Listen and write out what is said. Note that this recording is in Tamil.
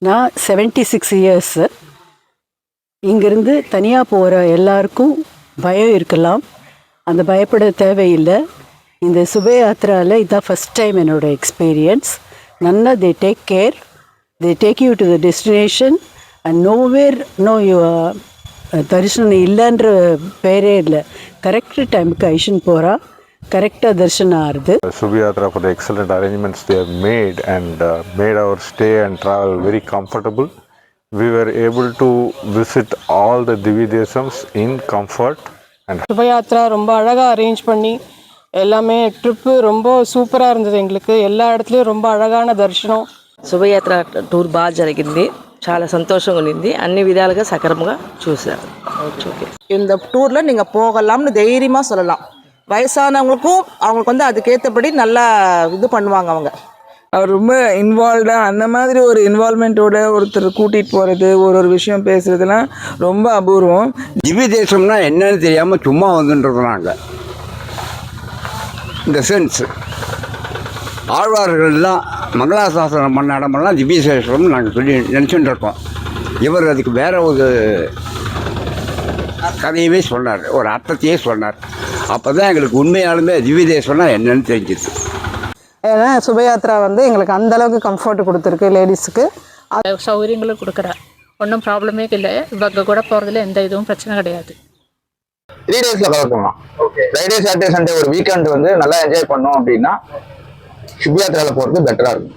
நான் 76 இயர்ஸு. இங்கேருந்து தனியாக போகிற எல்லாருக்கும் பயம் இருக்கலாம், அந்த பயப்பட தேவையில்லை. இந்த சுபயாத்திராவில் இதுதான் ஃபஸ்ட் டைம் என்னோடய எக்ஸ்பீரியன்ஸ். நல்லா they take care, they take you to the destination and nowhere no you தரிசனம் இல்லைன்ற பேரே இல்லை. கரெக்ட் டைமுக்கு ஐஷன் போகிறா, கரெக்டாக தரிசனம் ஆகுது. Subhayatra for the excellent arrangements they have made and made our stay and travel very comfortable. We were able to visit all the Divi Desams in comfort. And சுபயாத்ரா ரொம்ப அழகாக அரேஞ்ச் பண்ணி எல்லாமே ட்ரிப்பு ரொம்ப సూపర్గా இருந்தது. ఎங்களுக்கு எல்லா இடத்துலையும் ரொம்ப అழகான దర్శనం. శుభయాత్ర టూర్ బాగా జరిగింది, చాలా సంతోషంగా ఉంది, అన్ని విధాలుగా సక్రమంగా చూశారు. ఓకే, இந்த டூரில் நீங்கள் போகலாம்னு தைரியமாக சொல்லலாம். வயசானவங்களுக்கும் அவங்களுக்கு வந்து அதுக்கேற்றபடி நல்லா இது பண்ணுவாங்க அவங்க. அவர் ரொம்ப இன்வால்வ்டாக அந்த மாதிரி ஒரு இன்வால்மெண்ட்டோட ஒருத்தர் கூட்டிகிட்டு போகிறது, ஒரு விஷயம் பேசுகிறதுலாம் ரொம்ப அபூர்வம். திவ்ய தேசம்னா என்னன்னு தெரியாமல் சும்மா வந்துன்றதுனாங்க. இந்த சென்ஸ் ஆழ்வார்கள்லாம் மங்களாசாசனம் பண்ண இடமெல்லாம் திவ்ய தேசம்னு நாங்கள் சொல்லி நினச்சிட்டு இருக்கோம். இவர் அதுக்கு வேற ஒரு கதையவே சொன்னார், ஒரு அர்த்தத்தையே சொன்னார். அப்போ தான் எங்களுக்கு உண்மையாலுமே திவ்ய தேசம்னா என்னன்னு தெரிஞ்சிச்சு. ஏன்னா சுபயாத்ரா வந்து எங்களுக்கு அந்தளவுக்கு கம்ஃபர்ட் கொடுத்துருக்கு லேடிஸுக்கு. சௌகரியங்களும் கொடுக்குறா, ஒன்றும் ப்ராப்ளமே இல்லை. இவங்க கூட போகிறதுல எந்த இதுவும் பிரச்சனை கிடையாது. 3 டேஸில் கவர் பண்ணலாம். ஃப்ரைடே சாட்டர்டே சண்டே ஒரு வீக்கெண்ட் வந்து நல்லா என்ஜாய் பண்ணோம் அப்படின்னா சுபயாத்ராவில் போகிறது பெட்டராக இருக்கும்.